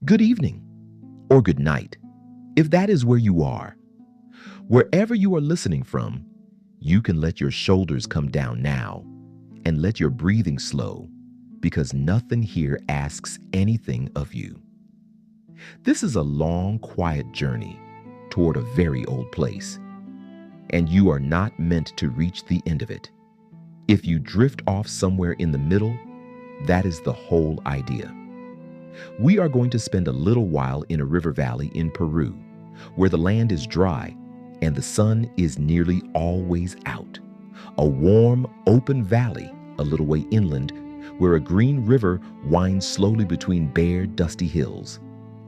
good evening, or good night, if that is where you are. Wherever you are listening from, you can let your shoulders come down now and let your breathing slow because nothing here asks anything of you. This is a long, quiet journey toward a very old place, and you are not meant to reach the end of it. If you drift off somewhere in the middle, that is the whole idea. We are going to spend a little while in a river valley in Peru, where the land is dry and the sun is nearly always out. A warm, open valley a little way inland, where a green river winds slowly between bare, dusty hills.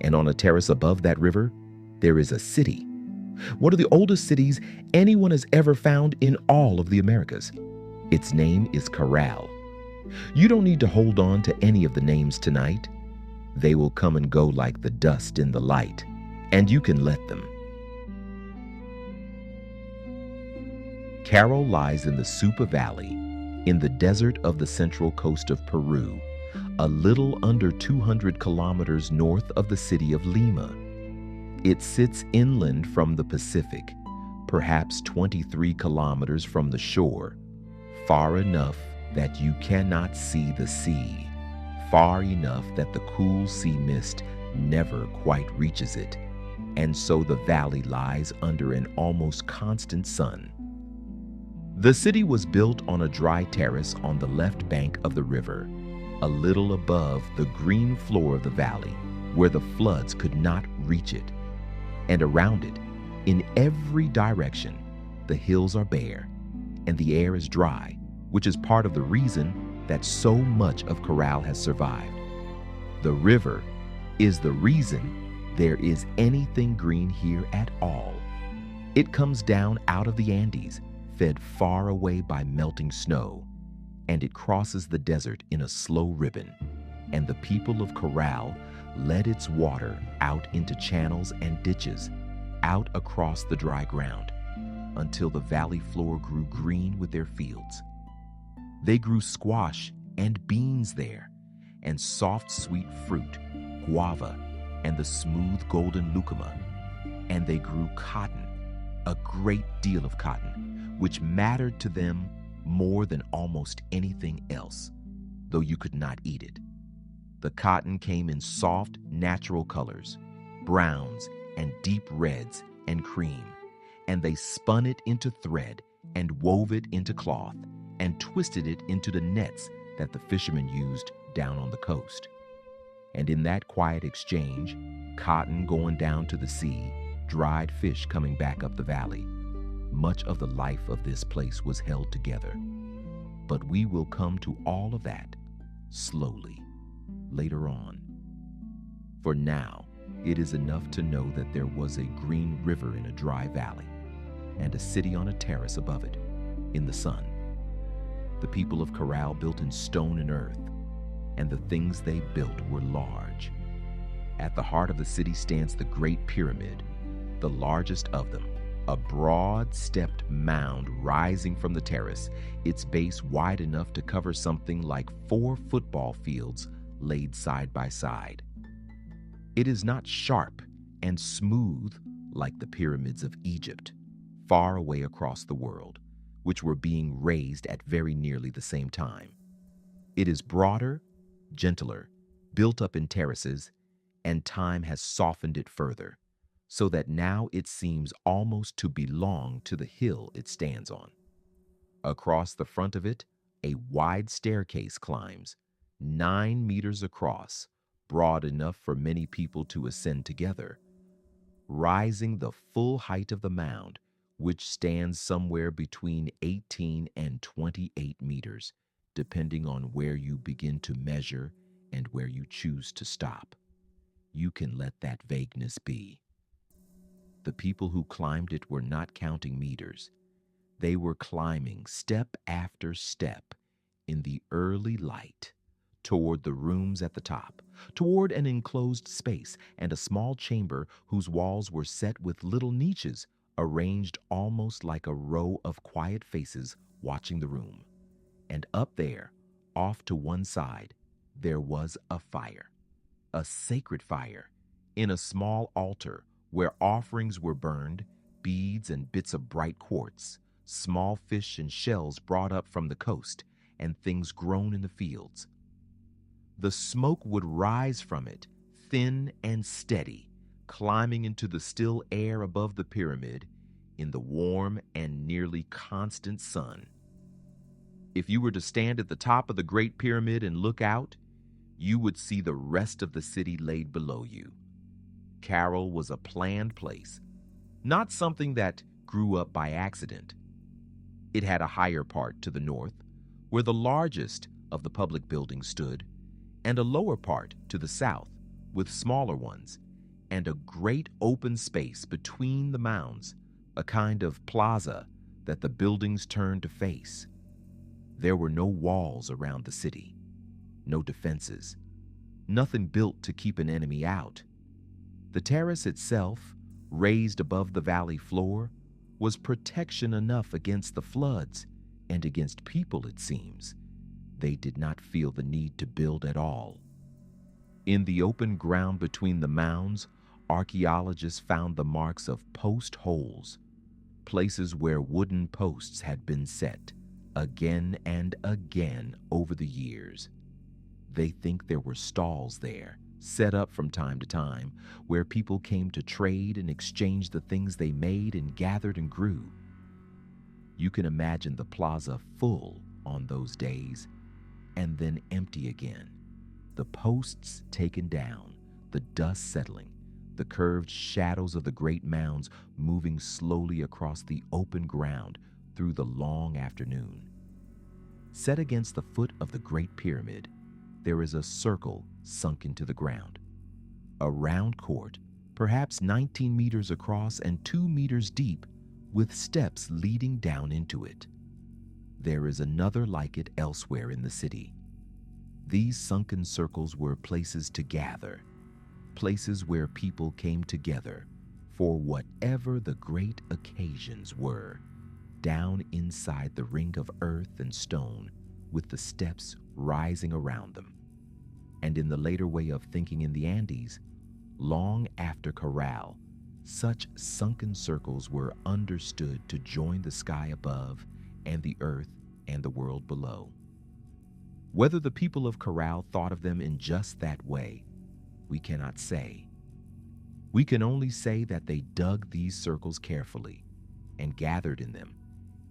And on a terrace above that river, there is a city, one of the oldest cities anyone has ever found in all of the Americas. Its name is Caral. You don't need to hold on to any of the names tonight. They will come and go like the dust in the light, and you can let them. Caral lies in the Supa Valley, in the desert of the central coast of Peru, a little under 200 kilometers north of the city of Lima. It sits inland from the Pacific, perhaps 23 kilometers from the shore, far enough that you cannot see the sea, far enough that the cool sea mist never quite reaches it, and so the valley lies under an almost constant sun. The city was built on a dry terrace on the left bank of the river, a little above the green floor of the valley, where the floods could not reach it. And around it, in every direction, the hills are bare and the air is dry, which is part of the reason that so much of Caral has survived. The river is the reason there is anything green here at all. It comes down out of the Andes, fed far away by melting snow, and it crosses the desert in a slow ribbon, and the people of Caral led its water out into channels and ditches, out across the dry ground, until the valley floor grew green with their fields. They grew squash and beans there, and soft sweet fruit, guava, and the smooth golden lucuma. And they grew cotton, a great deal of cotton, which mattered to them more than almost anything else, though you could not eat it. The cotton came in soft, natural colors, browns and deep reds and cream, and they spun it into thread and wove it into cloth and twisted it into the nets that the fishermen used down on the coast. And in that quiet exchange, cotton going down to the sea, dried fish coming back up the valley, much of the life of this place was held together. But we will come to all of that slowly later on. For now, it is enough to know that there was a green river in a dry valley and a city on a terrace above it in the sun. The people of Caral built in stone and earth, and the things they built were large. At the heart of the city stands the Great Pyramid, the largest of them, a broad, stepped mound rising from the terrace, its base wide enough to cover something like 4 football fields laid side by side. It is not sharp and smooth like the pyramids of Egypt, far away across the world, which were being raised at very nearly the same time. It is broader, gentler, built up in terraces, and time has softened it further, so that now it seems almost to belong to the hill it stands on. Across the front of it, a wide staircase climbs, 9 meters across, broad enough for many people to ascend together, rising the full height of the mound, which stands somewhere between 18 and 28 meters, depending on where you begin to measure and where you choose to stop. You can let that vagueness be. The people who climbed it were not counting meters. They were climbing step after step in the early light toward the rooms at the top, toward an enclosed space and a small chamber whose walls were set with little niches arranged almost like a row of quiet faces watching the room. And up there, off to one side, there was a fire. a sacred fire, in a small altar where offerings were burned, beads and bits of bright quartz, small fish and shells brought up from the coast, and things grown in the fields. The smoke would rise from it, thin and steady, climbing into the still air above the pyramid in the warm and nearly constant sun. If you were to stand at the top of the Great Pyramid and look out, you would see the rest of the city laid below you. Caral was a planned place, not something that grew up by accident. It had a higher part to the north, where the largest of the public buildings stood, and a lower part to the south, with smaller ones, and a great open space between the mounds, a kind of plaza that the buildings turned to face. There were no walls around the city, no defenses, nothing built to keep an enemy out. The terrace itself, raised above the valley floor, was protection enough against the floods and against people, it seems. They did not feel the need to build at all. In the open ground between the mounds, archaeologists found the marks of post holes, places where wooden posts had been set again and again over the years. They think there were stalls there, set up from time to time, where people came to trade and exchange the things they made and gathered and grew. You can imagine the plaza full on those days, and then empty again. The posts taken down, the dust settling, the curved shadows of the great mounds moving slowly across the open ground through the long afternoon. Set against the foot of the Great Pyramid, there is a circle sunk into the ground. A round court, perhaps 19 meters across and 2 meters deep, with steps leading down into it. There is another like it elsewhere in the city. These sunken circles were places to gather, places where people came together for whatever the great occasions were, down inside the ring of earth and stone with the steps rising around them. And in the later way of thinking in the Andes, long after Caral, such sunken circles were understood to join the sky above and the earth and the world below. Whether the people of Caral thought of them in just that way, we cannot say. We can only say that they dug these circles carefully and gathered in them,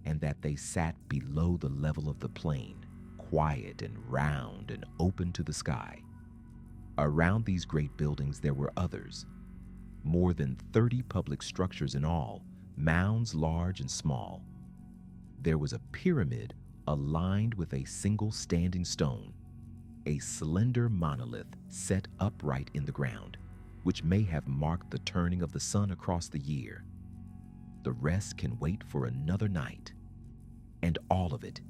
and that they sat below the level of the plain, quiet and round and open to the sky. Around these great buildings there were others, more than 30 public structures in all, mounds large and small. There was a pyramid aligned with a single standing stone, a slender monolith set upright in the ground, which may have marked the turning of the sun across the year. The rest can wait for another night. And all of it,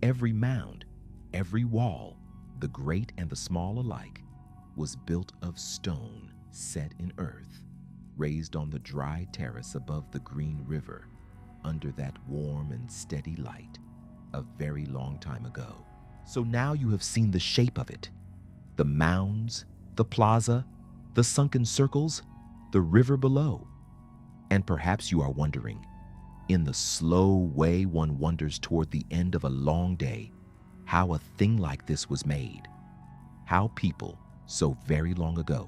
every mound, every wall, the great and the small alike, was built of stone set in earth, raised on the dry terrace above the green river, under that warm and steady light, a very long time ago. So now you have seen the shape of it, the mounds, the plaza, the sunken circles, the river below. And perhaps you are wondering, in the slow way one wonders toward the end of a long day, how a thing like this was made, how people, so very long ago,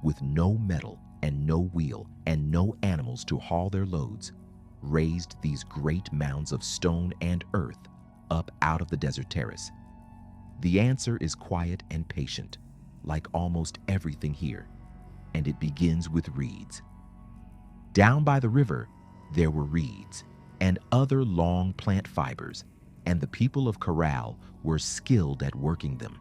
with no metal and no wheel and no animals to haul their loads, raised these great mounds of stone and earth up out of the desert terrace. The answer is quiet and patient, like almost everything here, and it begins with reeds. Down by the river, there were reeds and other long plant fibers, and the people of Caral were skilled at working them,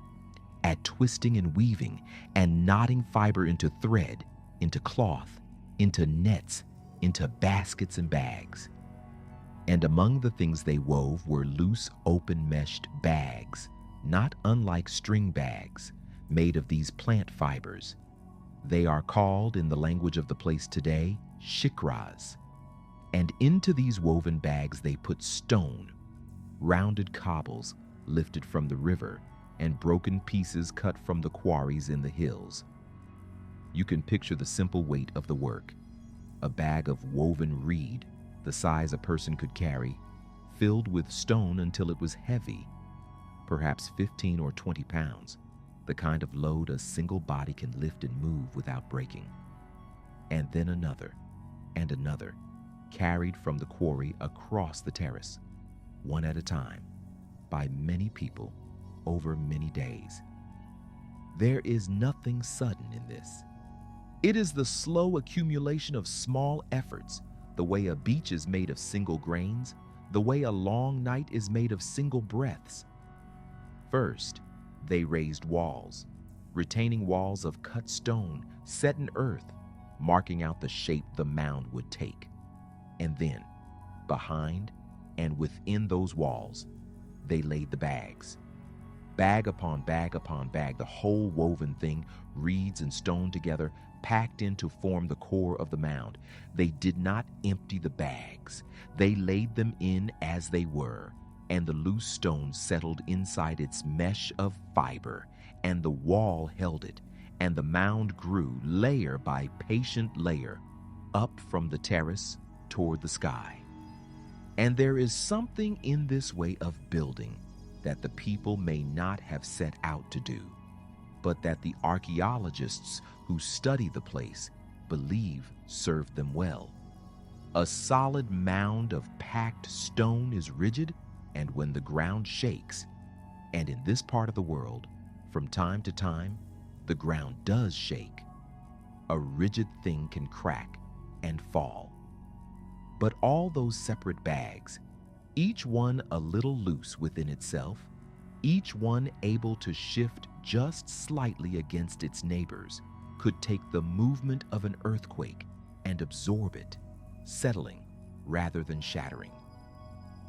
at twisting and weaving and knotting fiber into thread, into cloth, into nets, into baskets and bags. And among the things they wove were loose, open-meshed bags, not unlike string bags, made of these plant fibers. They are called, in the language of the place today, shikras. And into these woven bags they put stone, rounded cobbles lifted from the river, and broken pieces cut from the quarries in the hills, You can picture the simple weight of the work. A bag of woven reed, the size a person could carry, filled with stone until it was heavy, perhaps 15 or 20 pounds, the kind of load a single body can lift and move without breaking. And then another, and another, carried from the quarry across the terrace, one at a time, by many people over many days. There is nothing sudden in this. It is the slow accumulation of small efforts, the way a beach is made of single grains, the way a long night is made of single breaths. First, they raised walls, retaining walls of cut stone set in earth, marking out the shape the mound would take. And then, behind and within those walls, they laid the bags. Bag upon bag upon bag, the whole woven thing, reeds and stone together, packed in to form the core of the mound. They did not empty the bags. They laid them in as they were, and the loose stone settled inside its mesh of fiber, and the wall held it, and the mound grew layer by patient layer, up from the terrace toward the sky. And there is something in this way of building that the people may not have set out to do, but that the archaeologists who study the place believe served them well. A solid mound of packed stone is rigid, and when the ground shakes, and in this part of the world, from time to time, the ground does shake, a rigid thing can crack and fall. But all those separate bags, each one a little loose within itself, each one able to shift just slightly against its neighbors, could take the movement of an earthquake and absorb it, settling rather than shattering.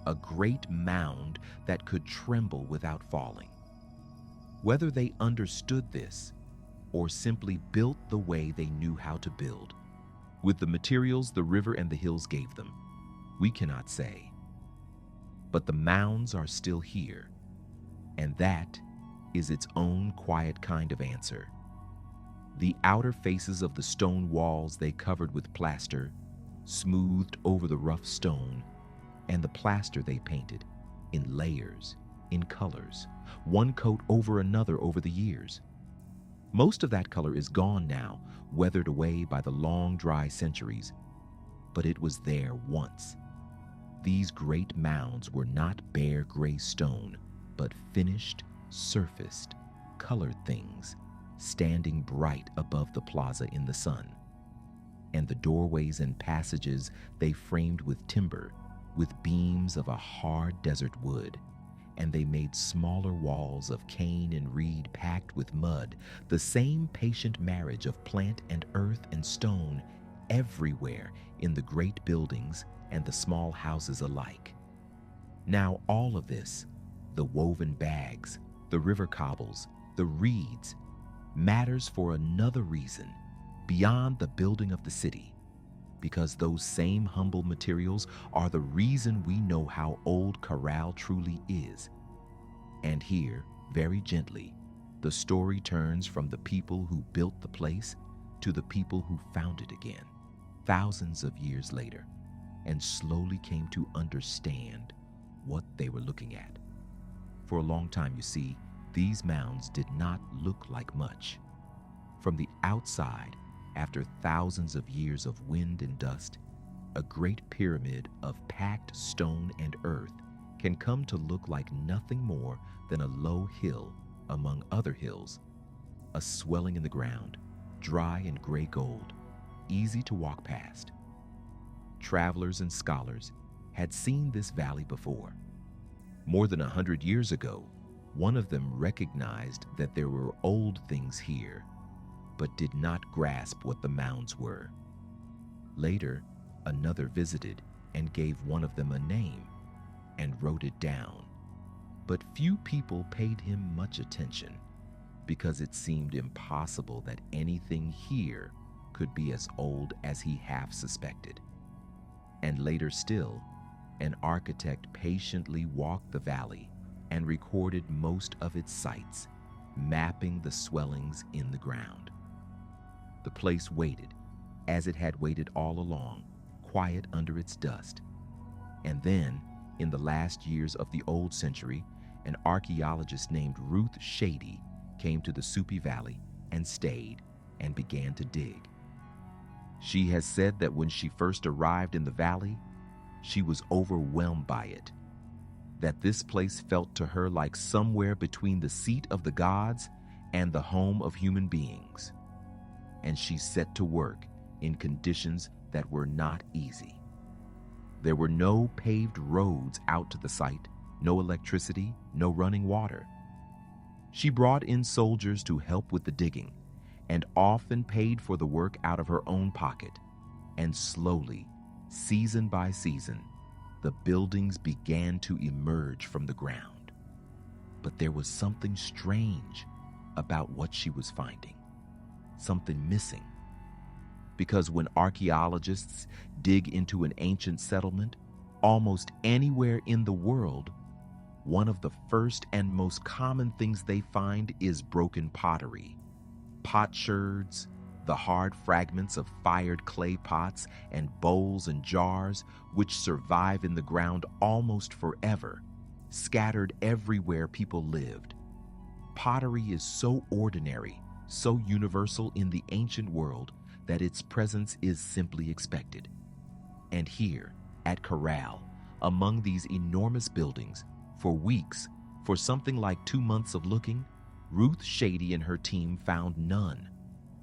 A great mound that could tremble without falling. Whether they understood this or simply built the way they knew how to build, with the materials the river and the hills gave them, we cannot say. But the mounds are still here, and that is its own quiet kind of answer. The outer faces of the stone walls they covered with plaster, smoothed over the rough stone, and the plaster they painted in layers, in colors, one coat over another over the years. Most of that color is gone now, weathered away by the long, dry centuries, but it was there once. These great mounds were not bare gray stone, but finished, surfaced, colored things, standing bright above the plaza in the sun. And the doorways and passages they framed with timber, with beams of a hard desert wood, and they made smaller walls of cane and reed packed with mud, the same patient marriage of plant and earth and stone everywhere in the great buildings and the small houses alike. Now all of this, the woven bags, the river cobbles, the reeds, matters for another reason beyond the building of the city, because those same humble materials are the reason we know how old Caral truly is. And here, very gently, the story turns from the people who built the place to the people who found it again, thousands of years later, and slowly came to understand what they were looking at. For a long time, you see, these mounds did not look like much. From the outside, after thousands of years of wind and dust, a great pyramid of packed stone and earth can come to look like nothing more than a low hill among other hills, a swelling in the ground, dry and gray gold, easy to walk past. Travelers and scholars had seen this valley before. More than 100 years ago, one of them recognized that there were old things here, but did not grasp what the mounds were. Later, another visited and gave one of them a name and wrote it down. But few people paid him much attention because it seemed impossible that anything here could be as old as he half suspected. And later still, an architect patiently walked the valley and recorded most of its sites, mapping the swellings in the ground. The place waited, as it had waited all along, quiet under its dust. And then, in the last years of the old century, an archaeologist named Ruth Shady came to the Supi Valley and stayed and began to dig. She has said that when she first arrived in the valley, she was overwhelmed by it, that this place felt to her like somewhere between the seat of the gods and the home of human beings. And she set to work in conditions that were not easy. There were no paved roads out to the site, no electricity, no running water. She brought in soldiers to help with the digging and often paid for the work out of her own pocket. And slowly, season by season, the buildings began to emerge from the ground. But there was something strange about what she was finding, something missing. Because when archaeologists dig into an ancient settlement, almost anywhere in the world, one of the first and most common things they find is broken pottery, potsherds, the hard fragments of fired clay pots and bowls and jars which survive in the ground almost forever, scattered everywhere people lived. Pottery is so ordinary, so universal in the ancient world that its presence is simply expected. And here, at Caral, among these enormous buildings, for weeks, for something like 2 months of looking, Ruth Shady and her team found none.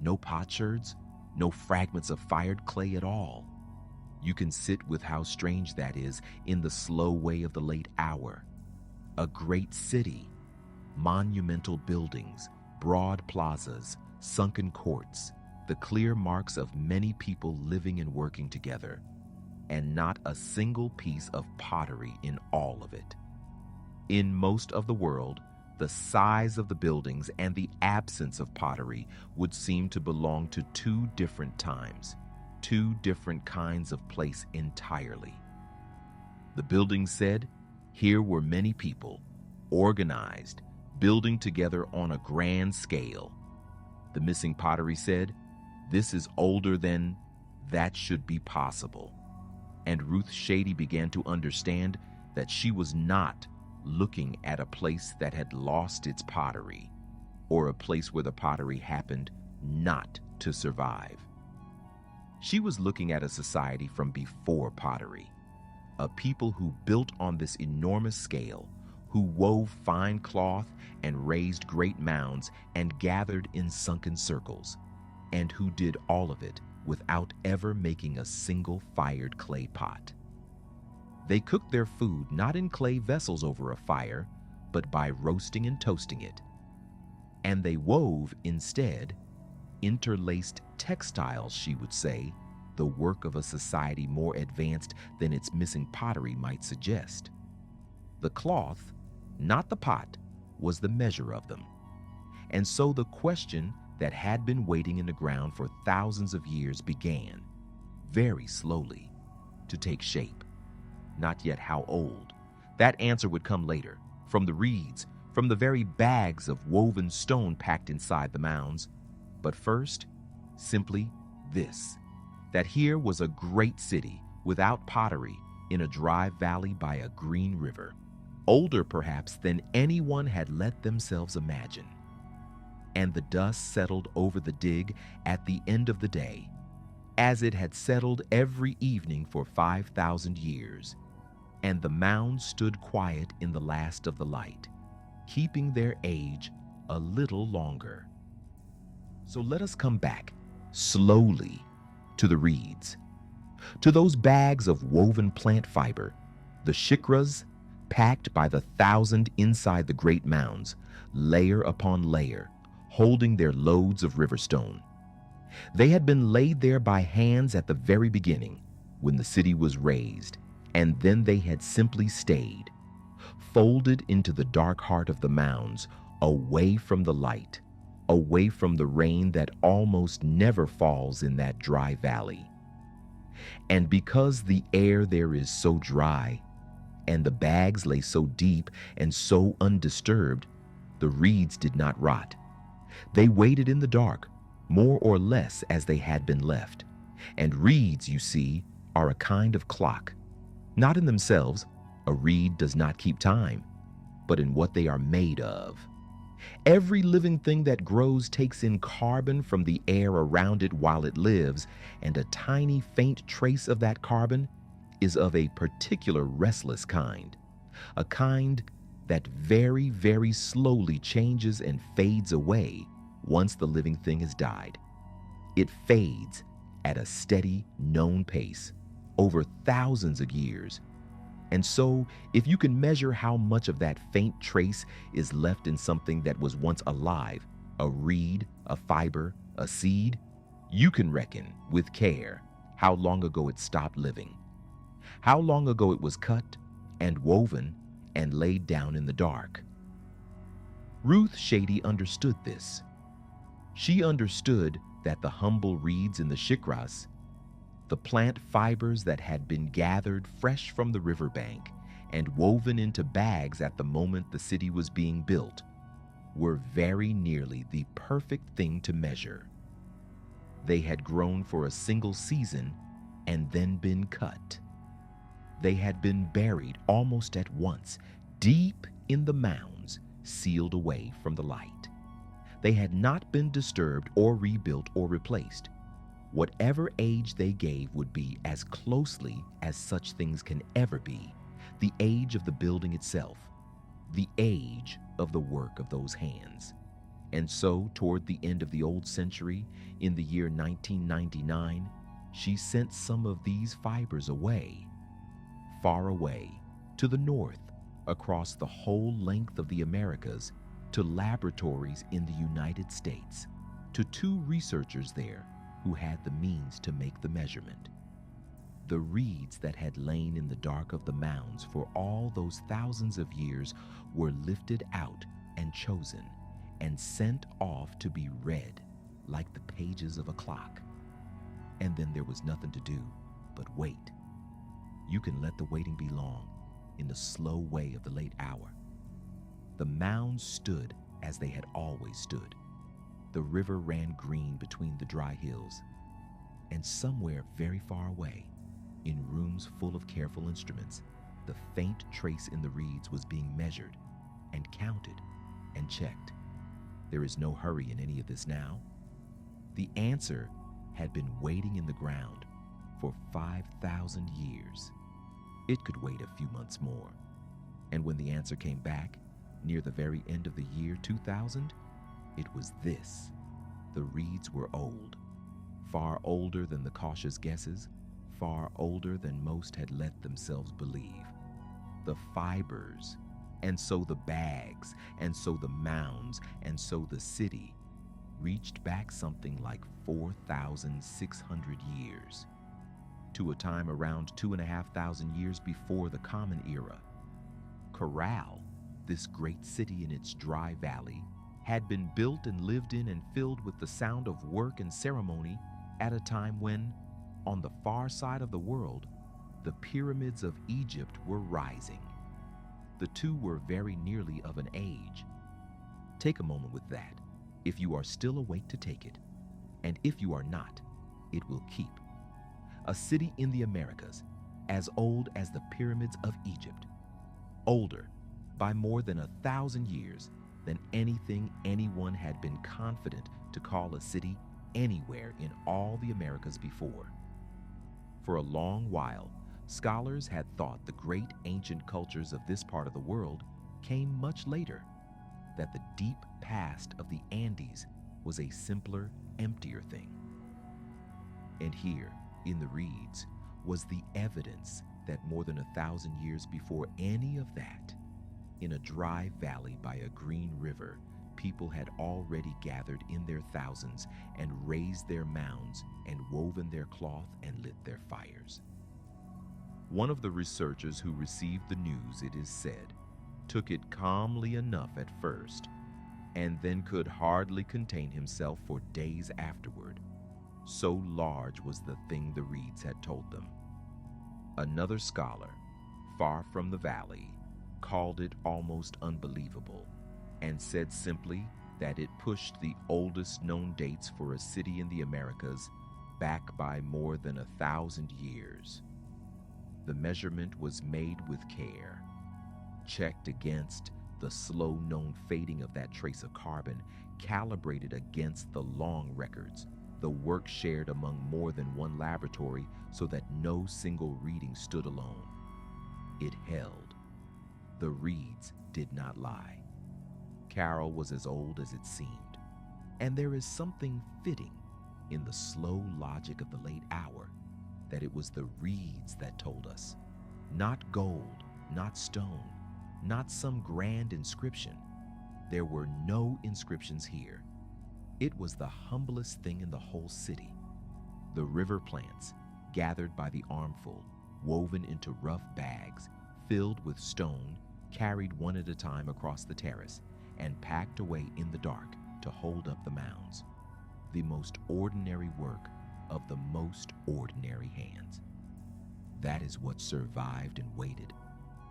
No potsherds, no fragments of fired clay at all. You can sit with how strange that is in the slow way of the late hour. A great city, monumental buildings, broad plazas, sunken courts, the clear marks of many people living and working together, and not a single piece of pottery in all of it. In most of the world, the size of the buildings and the absence of pottery would seem to belong to 2 different times, 2 different kinds of place entirely. The buildings said, here were many people, organized, building together on a grand scale. The missing pottery said, this is older than that should be possible. And Ruth Shady began to understand that she was not looking at a place that had lost its pottery, or a place where the pottery happened not to survive. She was looking at a society from before pottery, a people who built on this enormous scale, who wove fine cloth and raised great mounds and gathered in sunken circles, and who did all of it without ever making a single fired clay pot. They cooked their food not in clay vessels over a fire, but by roasting and toasting it. And they wove, instead, interlaced textiles, she would say, the work of a society more advanced than its missing pottery might suggest. The cloth, not the pot, was the measure of them. And so the question that had been waiting in the ground for thousands of years began, very slowly, to take shape. Not yet how old. That answer would come later, from the reeds, from the very bags of woven stone packed inside the mounds. But first, simply this, that here was a great city without pottery in a dry valley by a green river, older perhaps than anyone had let themselves imagine. And the dust settled over the dig at the end of the day, as it had settled every evening for 5,000 years. And the mounds stood quiet in the last of the light, keeping their age a little longer. So let us come back, slowly, to the reeds, to those bags of woven plant fiber, the shikras, packed by the 1,000 inside the great mounds, layer upon layer, holding their loads of river stone. They had been laid there by hands at the very beginning, when the city was raised, and then they had simply stayed, folded into the dark heart of the mounds, away from the light, away from the rain that almost never falls in that dry valley. And because the air there is so dry, and the bags lay so deep and so undisturbed, the reeds did not rot. They waited in the dark, more or less as they had been left. And reeds, you see, are a kind of clock. Not in themselves, a reed does not keep time, but in what they are made of. Every living thing that grows takes in carbon from the air around it while it lives, and a tiny faint trace of that carbon is of a particular restless kind, a kind that very, very slowly changes and fades away once the living thing has died. It fades at a steady, known pace over thousands of years. And so, if you can measure how much of that faint trace is left in something that was once alive, a reed, a fiber, a seed, you can reckon with care how long ago it stopped living, how long ago it was cut and woven and laid down in the dark. Ruth Shady understood this. She understood that the humble reeds in the shikras, the plant fibers that had been gathered fresh from the riverbank and woven into bags at the moment the city was being built, were very nearly the perfect thing to measure. They had grown for a single season and then been cut. They had been buried almost at once, deep in the mounds, sealed away from the light. They had not been disturbed or rebuilt or replaced. Whatever age they gave would be as closely as such things can ever be, the age of the building itself, the age of the work of those hands. And so, toward the end of the old century, in the year 1999, she sent some of these fibers away, far away, to the north, across the whole length of the Americas, to laboratories in the United States, to 2 researchers there who had the means to make the measurement. The reeds that had lain in the dark of the mounds for all those thousands of years were lifted out and chosen and sent off to be read like the pages of a clock. And then there was nothing to do but wait. You can let the waiting be long in the slow way of the late hour. The mounds stood as they had always stood. The river ran green between the dry hills, and somewhere very far away, in rooms full of careful instruments, the faint trace in the reeds was being measured and counted and checked. There is no hurry in any of this now. The answer had been waiting in the ground for 5,000 years. It could wait a few months more. And when the answer came back, near the very end of the year 2000, it was this: the reeds were old, far older than the cautious guesses, far older than most had let themselves believe. The fibers, and so the bags, and so the mounds, and so the city, reached back something like 4,600 years, to a time around 2,500 years before the Common Era. Caral, this great city in its dry valley, had been built and lived in and filled with the sound of work and ceremony at a time when, on the far side of the world, the pyramids of Egypt were rising. The 2 were very nearly of an age. Take a moment with that, if you are still awake to take it, and if you are not, it will keep. A city in the Americas, as old as the pyramids of Egypt, older by more than 1,000 years than anything anyone had been confident to call a city anywhere in all the Americas before. For a long while, scholars had thought the great ancient cultures of this part of the world came much later, that the deep past of the Andes was a simpler, emptier thing. And here, in the reeds, was the evidence that more than 1,000 years before any of that, in a dry valley by a green river, people had already gathered in their thousands and raised their mounds and woven their cloth and lit their fires. One of the researchers who received the news, it is said, took it calmly enough at first, and then could hardly contain himself for days afterward. So large was the thing the reeds had told them. Another scholar, far from the valley, called it almost unbelievable, and said simply that it pushed the oldest known dates for a city in the Americas back by more than 1,000 years. The measurement was made with care, checked against the slow-known fading of that trace of carbon, calibrated against the long records, the work shared among more than one laboratory so that no single reading stood alone. It held. The reeds did not lie. Caral was as old as it seemed, and there is something fitting in the slow logic of the late hour that it was the reeds that told us, not gold, not stone, not some grand inscription. There were no inscriptions here. It was the humblest thing in the whole city. The river plants, gathered by the armful, woven into rough bags, filled with stone, carried one at a time across the terrace, and packed away in the dark to hold up the mounds. The most ordinary work of the most ordinary hands. That is what survived and waited,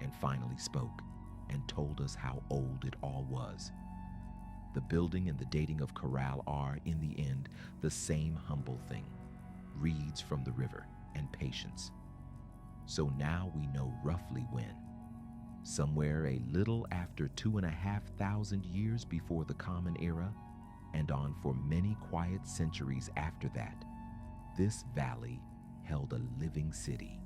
and finally spoke, and told us how old it all was. The building and the dating of Caral are, in the end, the same humble thing. Reeds from the river and patience. So now we know roughly when. Somewhere a little after 2,500 years before the Common Era, and on for many quiet centuries after that, this valley held a living city.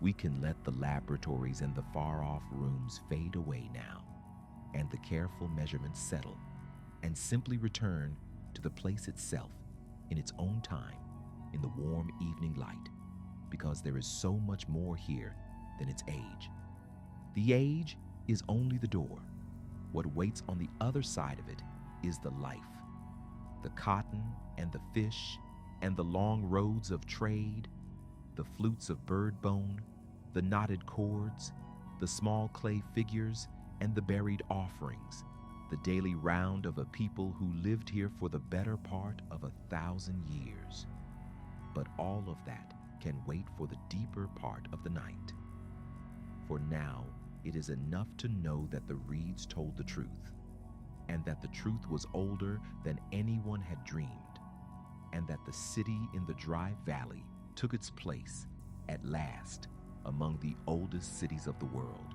We can let the laboratories and the far-off rooms fade away now, and the careful measurements settle, and simply return to the place itself in its own time, in the warm evening light, because there is so much more here than its age. The age is only the door. What waits on the other side of it is the life, the cotton and the fish and the long roads of trade, the flutes of bird bone, the knotted cords, the small clay figures, and the buried offerings, the daily round of a people who lived here for the better part of 1,000 years. But all of that can wait for the deeper part of the night. For now, it is enough to know that the reeds told the truth, and that the truth was older than anyone had dreamed, and that the city in the dry valley took its place, at last, among the oldest cities of the world.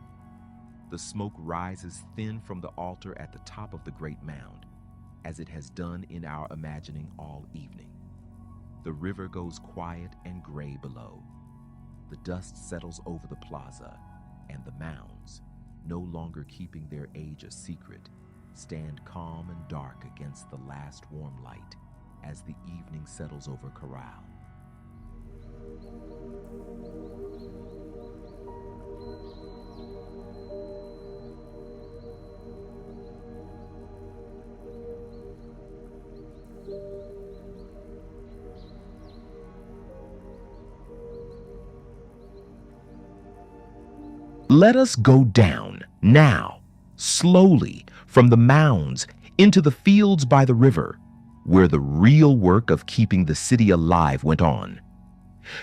The smoke rises thin from the altar at the top of the great mound, as it has done in our imagining all evening. The river goes quiet and gray below. The dust settles over the plaza, and the mounds, no longer keeping their age a secret, stand calm and dark against the last warm light as the evening settles over Caral. Let us go down, now, slowly, from the mounds into the fields by the river, where the real work of keeping the city alive went on.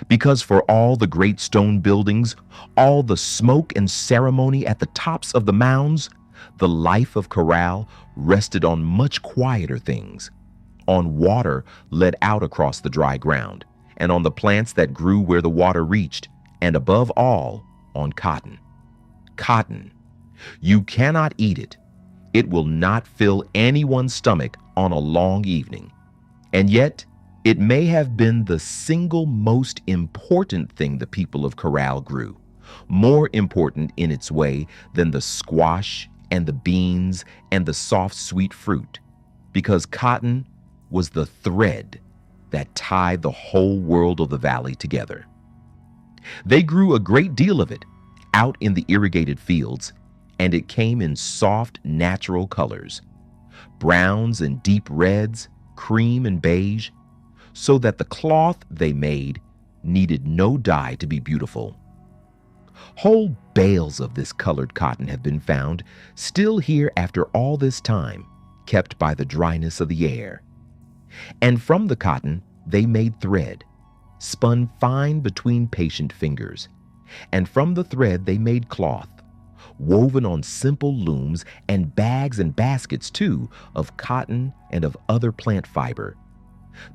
Because for all the great stone buildings, all the smoke and ceremony at the tops of the mounds, the life of Caral rested on much quieter things, on water led out across the dry ground, and on the plants that grew where the water reached, and above all, on cotton. Cotton. You cannot eat it. It will not fill anyone's stomach on a long evening. And yet, it may have been the single most important thing the people of Caral grew, more important in its way than the squash and the beans and the soft sweet fruit, because cotton was the thread that tied the whole world of the valley together. They grew a great deal of it out in the irrigated fields, and it came in soft, natural colors, browns and deep reds, cream and beige, so that the cloth they made needed no dye to be beautiful. Whole bales of this colored cotton have been found, still here after all this time, kept by the dryness of the air. And from the cotton they made thread, spun fine between patient fingers, and from the thread they made cloth, woven on simple looms and bags and baskets too of cotton and of other plant fiber.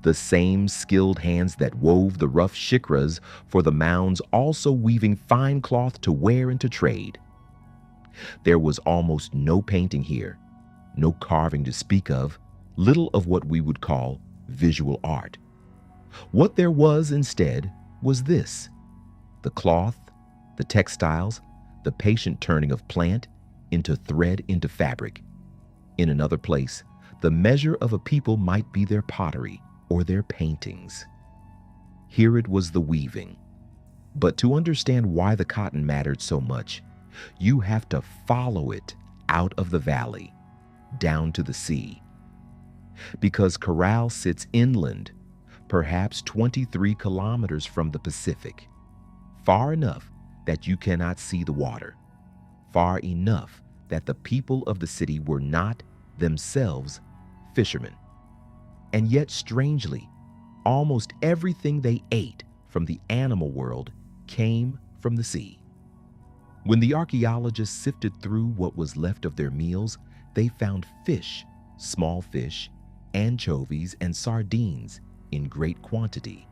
The same skilled hands that wove the rough shikras for the mounds also weaving fine cloth to wear and to trade. There was almost no painting here, no carving to speak of, little of what we would call visual art. What there was instead was this: the cloth, the textiles, the patient turning of plant into thread into fabric. In another place, the measure of a people might be their pottery or their paintings. Here it was the weaving. But to understand why the cotton mattered so much, you have to follow it out of the valley, down to the sea. Because Caral sits inland, perhaps 23 kilometers from the Pacific, far enough that you cannot see the water, far enough that the people of the city were not themselves fishermen. And yet, strangely, almost everything they ate from the animal world came from the sea. When the archaeologists sifted through what was left of their meals, they found fish, small fish, anchovies, and sardines in great quantity,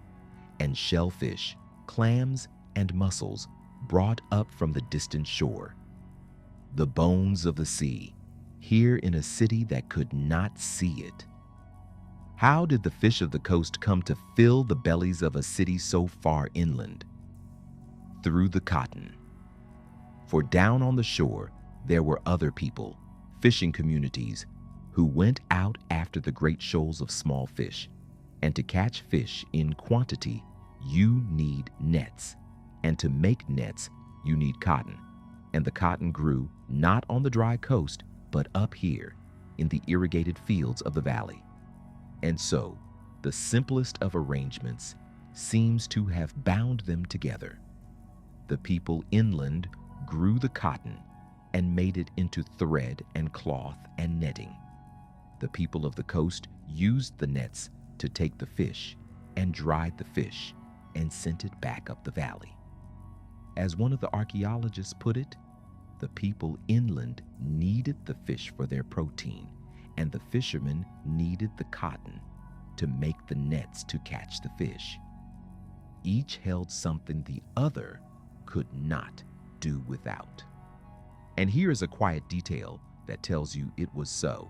and shellfish, clams, and mussels brought up from the distant shore. The bones of the sea, here in a city that could not see it. How did the fish of the coast come to fill the bellies of a city so far inland? Through the cotton. For down on the shore, there were other people, fishing communities, who went out after the great shoals of small fish. And to catch fish in quantity, you need nets. And to make nets, you need cotton. And the cotton grew not on the dry coast, but up here in the irrigated fields of the valley. And so, the simplest of arrangements seems to have bound them together. The people inland grew the cotton and made it into thread and cloth and netting. The people of the coast used the nets to take the fish and dried the fish and sent it back up the valley. As one of the archaeologists put it, the people inland needed the fish for their protein, and the fishermen needed the cotton to make the nets to catch the fish. Each held something the other could not do without. And here is a quiet detail that tells you it was so.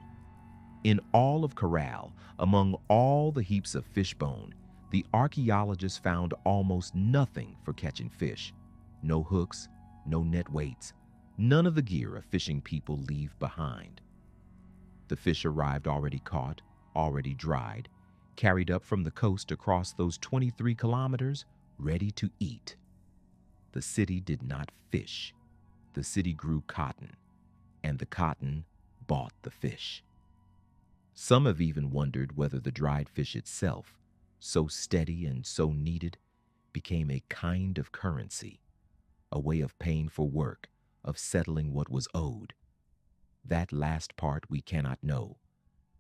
In all of Caral, among all the heaps of fish bone, the archaeologists found almost nothing for catching fish. No hooks, no net weights, none of the gear a fishing people leave behind. The fish arrived already caught, already dried, carried up from the coast across those 23 kilometers, ready to eat. The city did not fish. The city grew cotton, and the cotton bought the fish. Some have even wondered whether the dried fish itself, so steady and so needed, became a kind of currency, a way of paying for work, of settling what was owed. That last part we cannot know,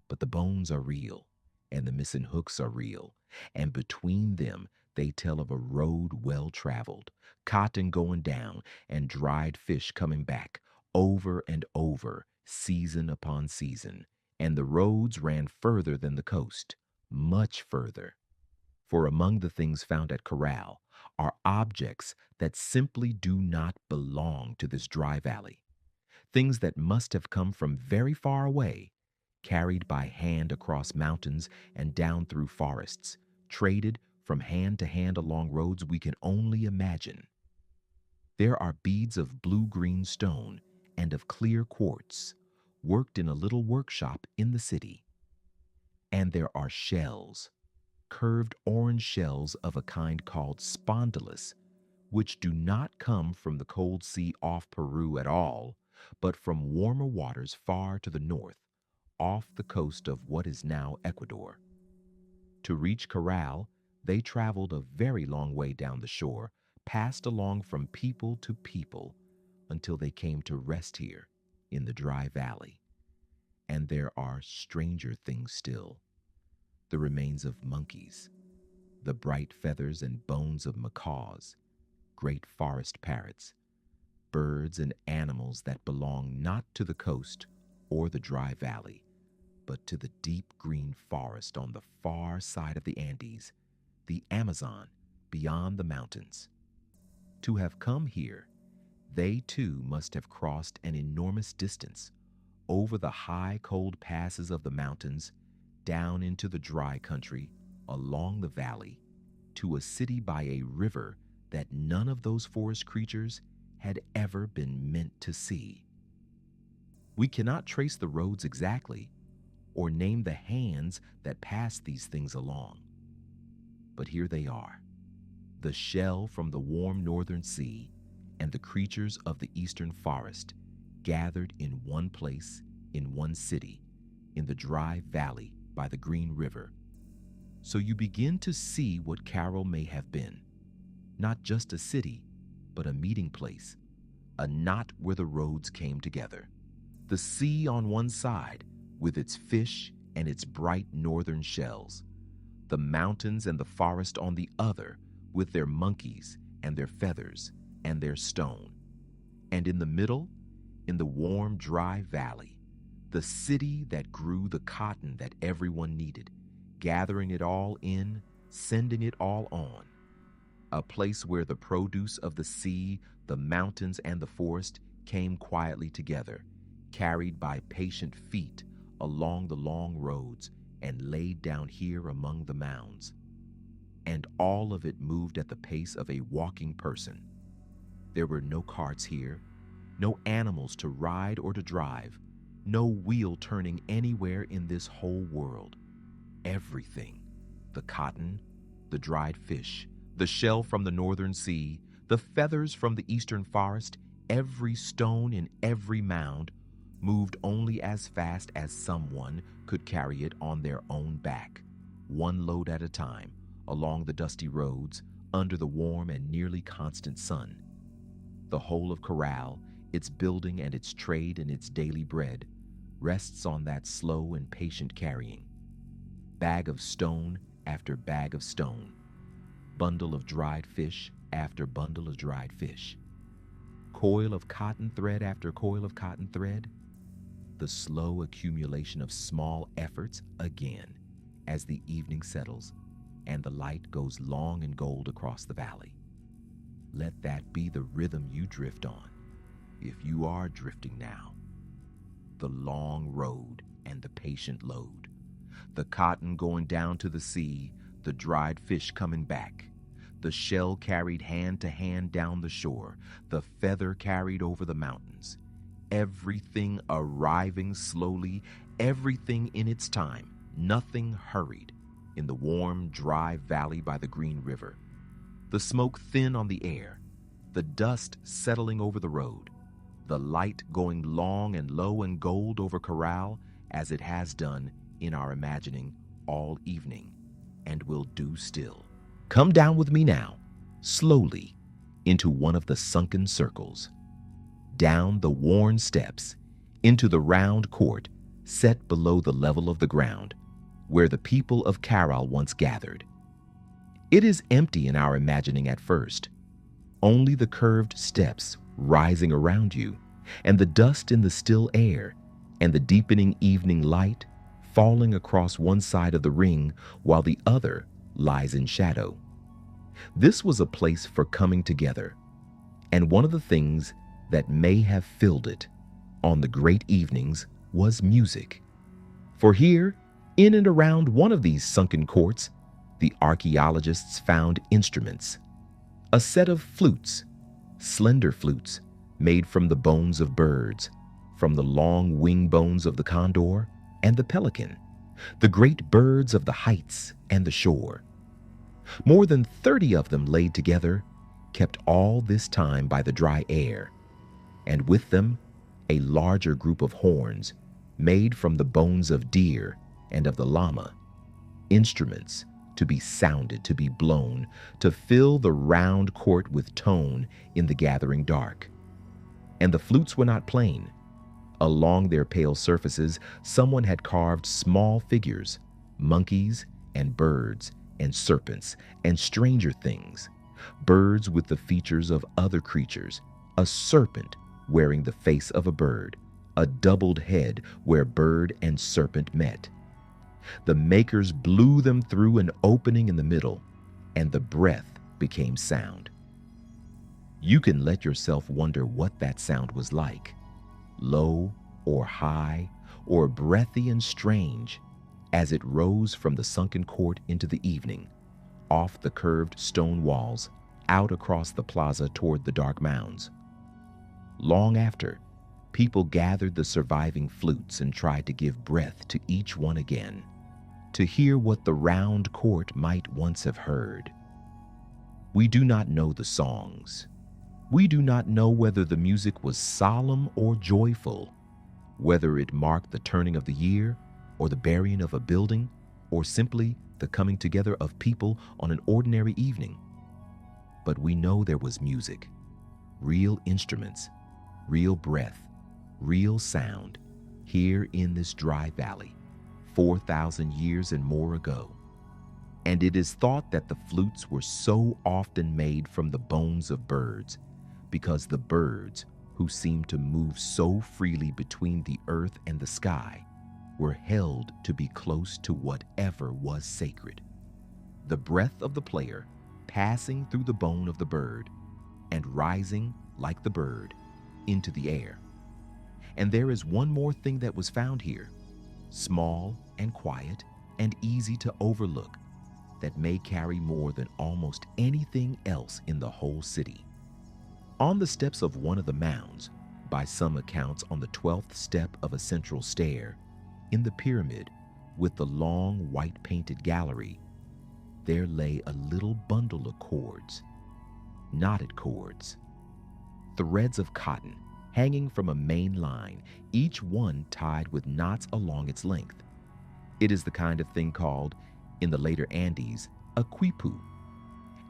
but the bones are real, and the missing hooks are real, and between them they tell of a road well traveled, cotton going down and dried fish coming back, over and over, season upon season. And the roads ran further than the coast, much further. For among the things found at Caral are objects that simply do not belong to this dry valley, things that must have come from very far away, carried by hand across mountains and down through forests, traded from hand to hand along roads we can only imagine. There are beads of blue-green stone and of clear quartz, worked in a little workshop in the city. And there are shells, curved orange shells of a kind called spondylus, which do not come from the cold sea off Peru at all, but from warmer waters far to the north, off the coast of what is now Ecuador. To reach Caral, they traveled a very long way down the shore, passed along from people to people, until they came to rest here in the dry valley. And there are stranger things still: the remains of monkeys, the bright feathers and bones of macaws, great forest parrots, birds and animals that belong not to the coast or the dry valley, but to the deep green forest on the far side of the Andes, the Amazon, beyond the mountains. To have come here, they too must have crossed an enormous distance over the high, cold passes of the mountains, down into the dry country, along the valley, to a city by a river that none of those forest creatures had ever been meant to see. We cannot trace the roads exactly or name the hands that passed these things along. But here they are, the shell from the warm northern sea and the creatures of the eastern forest gathered in one place, in one city, in the dry valley by the green river. So you begin to see what Caral may have been. Not just a city, but a meeting place, a knot where the roads came together. The sea on one side, with its fish and its bright northern shells. The mountains and the forest on the other, with their monkeys and their feathers and their stone. And in the middle, in the warm, dry valley, the city that grew the cotton that everyone needed, gathering it all in, sending it all on. A place where the produce of the sea, the mountains, and the forest came quietly together, carried by patient feet along the long roads and laid down here among the mounds. And all of it moved at the pace of a walking person. There were no carts here, no animals to ride or to drive, no wheel turning anywhere in this whole world. Everything, the cotton, the dried fish, the shell from the northern sea, the feathers from the eastern forest, every stone in every mound, moved only as fast as someone could carry it on their own back, one load at a time, along the dusty roads, under the warm and nearly constant sun. The whole of Caral, its building and its trade and its daily bread, rests on that slow and patient carrying. Bag of stone after bag of stone, bundle of dried fish after bundle of dried fish, coil of cotton thread after coil of cotton thread, the slow accumulation of small efforts again as the evening settles and the light goes long and gold across the valley. Let that be the rhythm you drift on, if you are drifting now. The long road and the patient load, the cotton going down to the sea, the dried fish coming back, the shell carried hand to hand down the shore, the feather carried over the mountains, everything arriving slowly, everything in its time, nothing hurried, in the warm, dry valley by the green river, the smoke thin on the air, the dust settling over the road, the light going long and low and gold over Caral as it has done in our imagining all evening, and will do still. Come down with me now, slowly, into one of the sunken circles, down the worn steps, into the round court set below the level of the ground, where the people of Caral once gathered. It is empty in our imagining at first, only the curved steps rising around you, and the dust in the still air, and the deepening evening light falling across one side of the ring while the other lies in shadow. This was a place for coming together, and one of the things that may have filled it on the great evenings was music. For here, in and around one of these sunken courts, the archaeologists found instruments, a set of flutes, slender flutes made from the bones of birds, from the long wing bones of the condor and the pelican, the great birds of the heights and the shore. More than 30 of them laid together, kept all this time by the dry air, and with them a larger group of horns made from the bones of deer and of the llama, instruments to be sounded, to be blown, to fill the round court with tone in the gathering dark. And the flutes were not plain. Along their pale surfaces, someone had carved small figures, monkeys and birds and serpents and stranger things, birds with the features of other creatures, a serpent wearing the face of a bird, a doubled head where bird and serpent met. The makers blew them through an opening in the middle, and the breath became sound. You can let yourself wonder what that sound was like, low or high or breathy and strange, as it rose from the sunken court into the evening, off the curved stone walls, out across the plaza toward the dark mounds. Long after, people gathered the surviving flutes and tried to give breath to each one again, to hear what the round court might once have heard. We do not know the songs. We do not know whether the music was solemn or joyful, whether it marked the turning of the year or the burying of a building, or simply the coming together of people on an ordinary evening. But we know there was music, real instruments, real breath, real sound, here in this dry valley, 4,000 years and more ago. And it is thought that the flutes were so often made from the bones of birds, because the birds, who seemed to move so freely between the earth and the sky, were held to be close to whatever was sacred. The breath of the player passing through the bone of the bird and rising, like the bird, into the air. And there is one more thing that was found here, small and quiet and easy to overlook, that may carry more than almost anything else in the whole city. On the steps of one of the mounds, by some accounts on the 12th step of a central stair, in the pyramid, with the long white painted gallery, there lay a little bundle of cords, knotted cords, threads of cotton hanging from a main line, each one tied with knots along its length. It is the kind of thing called, in the later Andes, a quipu,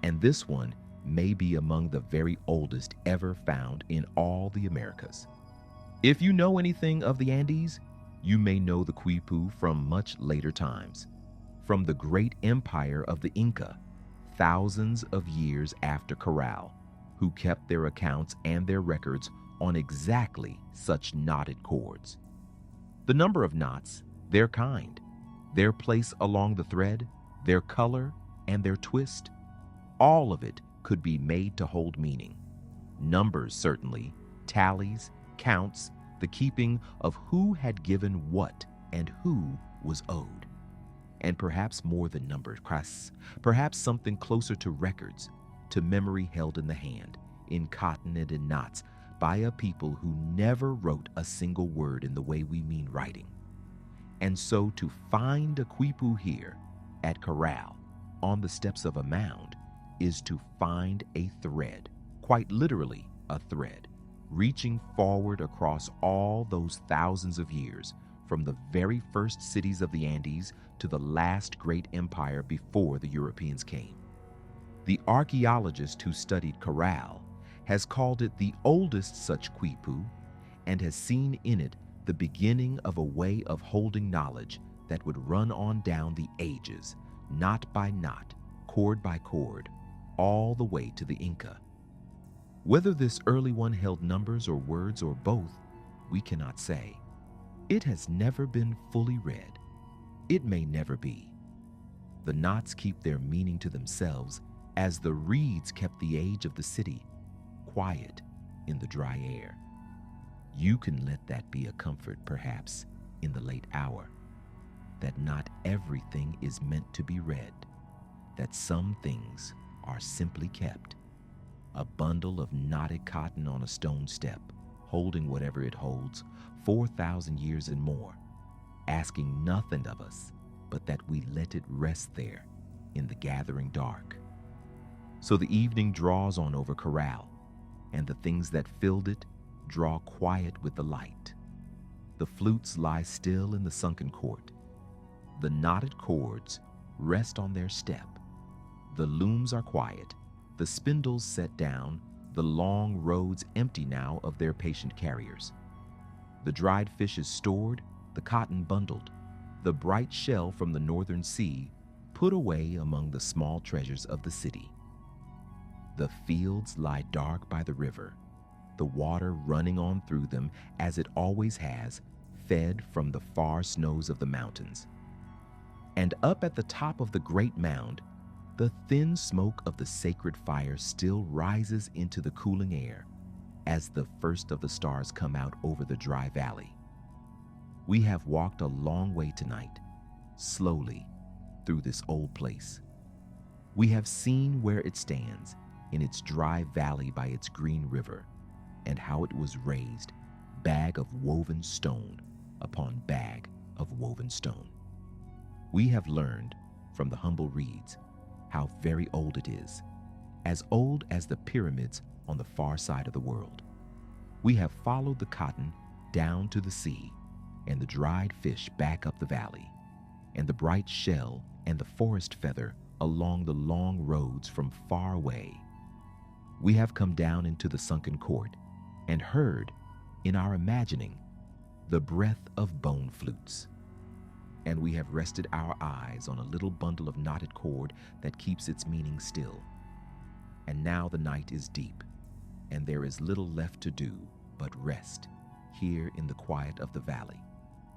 and this one may be among the very oldest ever found in all the Americas. If you know anything of the Andes, you may know the quipu from much later times, from the great empire of the Inca, thousands of years after Caral, who kept their accounts and their records on exactly such knotted cords. The number of knots, their kind, their place along the thread, their color, and their twist, all of it could be made to hold meaning. Numbers, certainly, tallies, counts, the keeping of who had given what and who was owed. And perhaps more than numbered crests, perhaps something closer to records, to memory held in the hand, in cotton and in knots, by a people who never wrote a single word in the way we mean writing. And so to find a quipu here, at Caral, on the steps of a mound, is to find a thread, quite literally a thread, reaching forward across all those thousands of years, from the very first cities of the Andes to the last great empire before the Europeans came. The archaeologist who studied Caral has called it the oldest such quipu, and has seen in it the beginning of a way of holding knowledge that would run on down the ages, knot by knot, cord by cord, all the way to the Inca. Whether this early one held numbers or words or both, we cannot say. It has never been fully read. It may never be. The knots keep their meaning to themselves, as the reeds kept the age of the city, quiet in the dry air. You can let that be a comfort, perhaps, in the late hour, that not everything is meant to be read, that some things are simply kept. A bundle of knotted cotton on a stone step, holding whatever it holds, 4,000 years and more, asking nothing of us but that we let it rest there in the gathering dark. So the evening draws on over Caral, and the things that filled it draw quiet with the light. The flutes lie still in the sunken court. The knotted cords rest on their step. The looms are quiet, the spindles set down, the long roads empty now of their patient carriers. The dried fish is stored, the cotton bundled, the bright shell from the northern sea put away among the small treasures of the city. The fields lie dark by the river, the water running on through them as it always has, fed from the far snows of the mountains. And up at the top of the great mound, the thin smoke of the sacred fire still rises into the cooling air as the first of the stars come out over the dry valley. We have walked a long way tonight, slowly, through this old place. We have seen where it stands in its dry valley by its green river, and how it was raised, bag of woven stone upon bag of woven stone. We have learned from the humble reeds how very old it is, as old as the pyramids on the far side of the world. We have followed the cotton down to the sea, and the dried fish back up the valley, and the bright shell and the forest feather along the long roads from far away. We have come down into the sunken court and heard, in our imagining, the breath of bone flutes. And we have rested our eyes on a little bundle of knotted cord that keeps its meaning still. And now the night is deep, and there is little left to do but rest here in the quiet of the valley,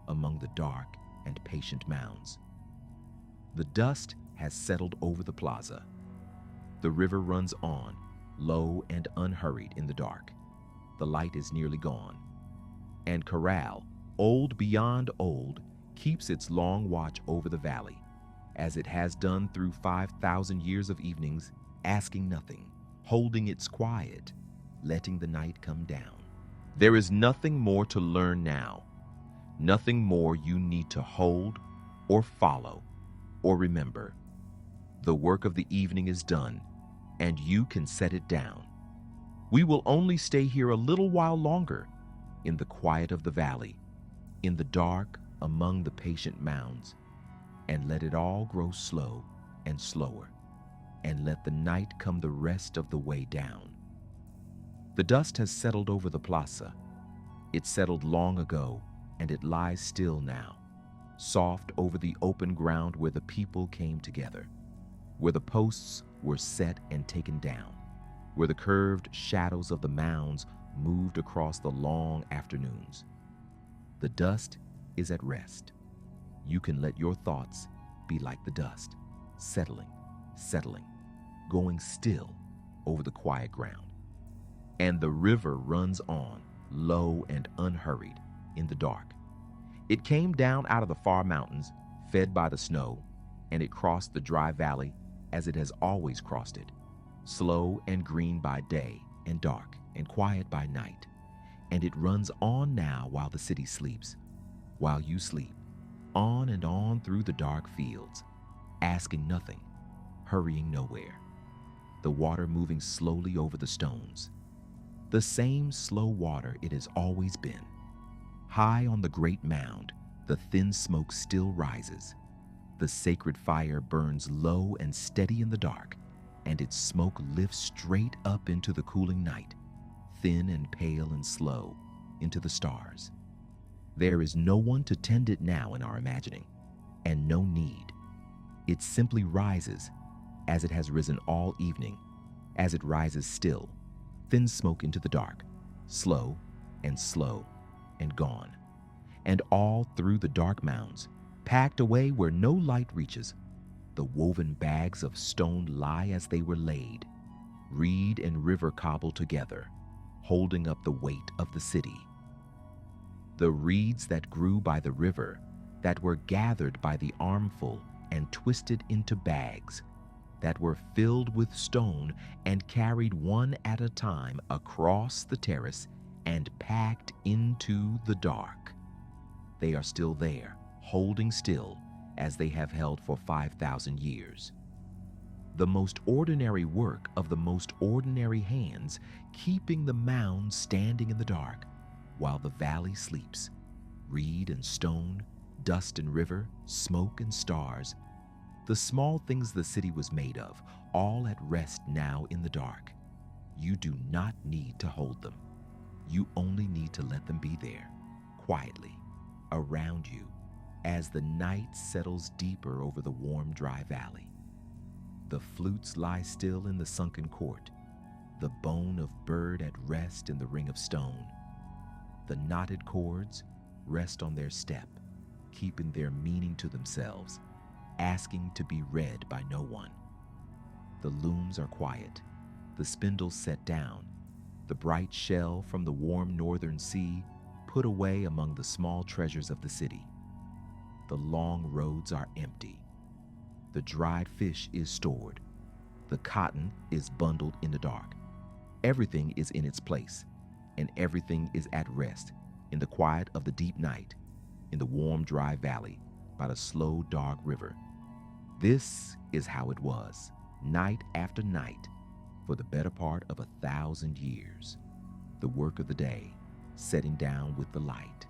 among the dark and patient mounds. The dust has settled over the plaza. The river runs on, low and unhurried in the dark. The light is nearly gone. And Caral, old beyond old, keeps its long watch over the valley, as it has done through 5,000 years of evenings, asking nothing, holding its quiet, letting the night come down. There is nothing more to learn now, nothing more you need to hold or follow or remember. The work of the evening is done, and you can set it down. We will only stay here a little while longer, in the quiet of the valley, in the dark among the patient mounds, and let it all grow slow and slower, and let the night come the rest of the way down. The dust has settled over the plaza. It settled long ago, and it lies still now, soft over the open ground where the people came together, where the posts were set and taken down, where the curved shadows of the mounds moved across the long afternoons. The dust is at rest. You can let your thoughts be like the dust, settling, going still over the quiet ground. And the river runs on, low and unhurried, in the dark. It came down out of the far mountains, fed by the snow, and it crossed the dry valley as it has always crossed it, slow and green by day and dark and quiet by night. And it runs on now while the city sleeps, while you sleep, on and on through the dark fields, asking nothing, hurrying nowhere. The water moving slowly over the stones, the same slow water it has always been. High on the great mound, the thin smoke still rises. The sacred fire burns low and steady in the dark, and its smoke lifts straight up into the cooling night, thin and pale and slow, into the stars. There is no one to tend it now in our imagining, and no need. It simply rises, as it has risen all evening, as it rises still, thin smoke into the dark, slow and gone. And all through the dark mounds, packed away where no light reaches, the woven bags of stone lie as they were laid, reed and river cobbled together, holding up the weight of the city. The reeds that grew by the river, that were gathered by the armful and twisted into bags, that were filled with stone and carried one at a time across the terrace and packed into the dark. They are still there, holding still, as they have held for 5,000 years. The most ordinary work of the most ordinary hands, keeping the mound standing in the dark, while the valley sleeps. Reed and stone, dust and river, smoke and stars, the small things the city was made of, all at rest now in the dark. You do not need to hold them. You only need to let them be there, quietly, around you, as the night settles deeper over the warm, dry valley. The flutes lie still in the sunken court. the bone of bird at rest in the ring of stone. The knotted cords rest on their step, keeping their meaning to themselves, asking to be read by no one. The looms are quiet, the spindles set down, the bright shell from the warm northern sea put away among the small treasures of the city. The long roads are empty. The dried fish is stored. The cotton is bundled in the dark. Everything is in its place, and everything is at rest in the quiet of the deep night, in the warm, dry valley by the slow, dark river. This is how it was, night after night, for the better part of 1,000 years. The work of the day setting down with the light,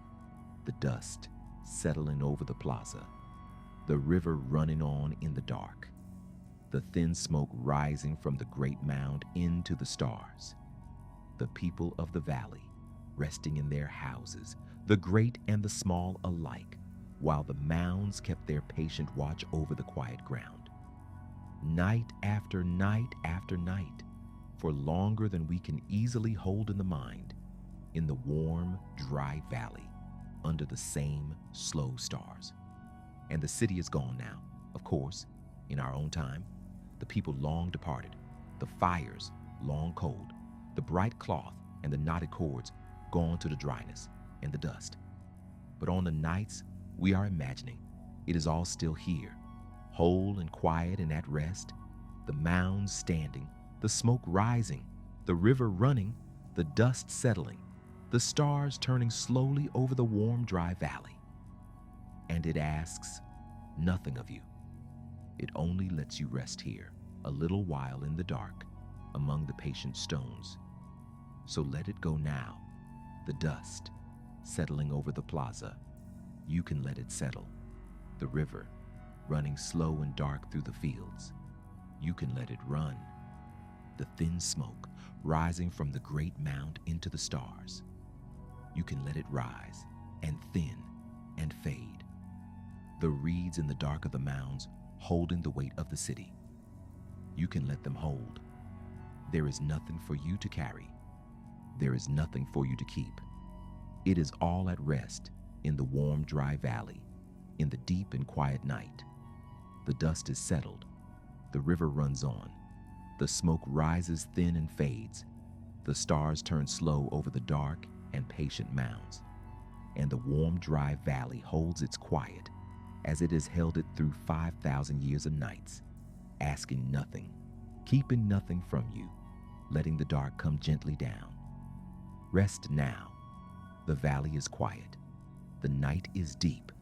the dust settling over the plaza, the river running on in the dark, the thin smoke rising from the great mound into the stars, the people of the valley resting in their houses, the great and the small alike, while the mounds kept their patient watch over the quiet ground. Night after night after night, for longer than we can easily hold in the mind, in the warm, dry valley, under the same slow stars. And the city is gone now, of course, in our own time. The people long departed, the fires long cold, the bright cloth and the knotted cords gone to the dryness and the dust. But on the nights we are imagining, it is all still here, whole and quiet and at rest, the mounds standing, the smoke rising, the river running, the dust settling, the stars turning slowly over the warm, dry valley. And it asks nothing of you. It only lets you rest here a little while in the dark among the patient stones. So let it go now, the dust settling over the plaza. You can let it settle. The river running slow and dark through the fields. You can let it run. The thin smoke rising from the great mound into the stars. You can let it rise and thin and fade. The reeds in the dark of the mounds holding the weight of the city. You can let them hold. There is nothing for you to carry. There is nothing for you to keep. It is all at rest in the warm, dry valley, in the deep and quiet night. The dust is settled. The river runs on. The smoke rises thin and fades. The stars turn slow over the dark and patient mounds. And the warm, dry valley holds its quiet as it has held it through 5,000 years of nights, asking nothing, keeping nothing from you, letting the dark come gently down. Rest now. The valley is quiet. The night is deep.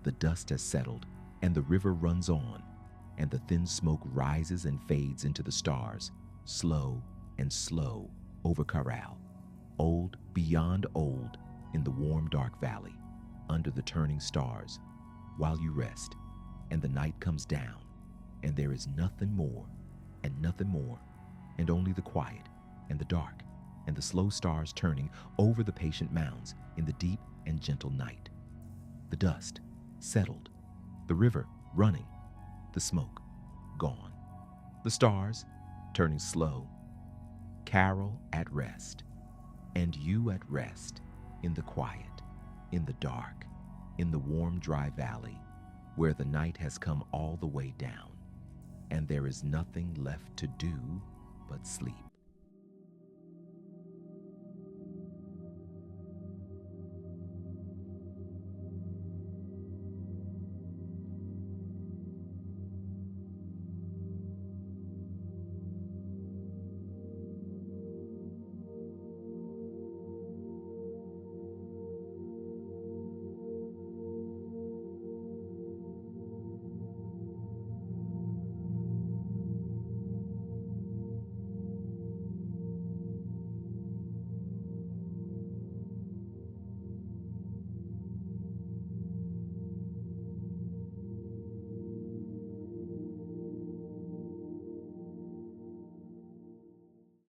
The dust has settled, and the river runs on, and the thin smoke rises and fades into the stars, slow and slow over Caral, old beyond old in the warm, dark valley, under the turning stars, while you rest, and the night comes down, and there is nothing more, and only the quiet and the dark and the slow stars turning over the patient mounds in the deep and gentle night. The dust settled, the river running, the smoke gone, the stars turning slow, Caral at rest, and you at rest in the quiet, in the dark, in the warm, dry valley, where the night has come all the way down, and there is nothing left to do but sleep.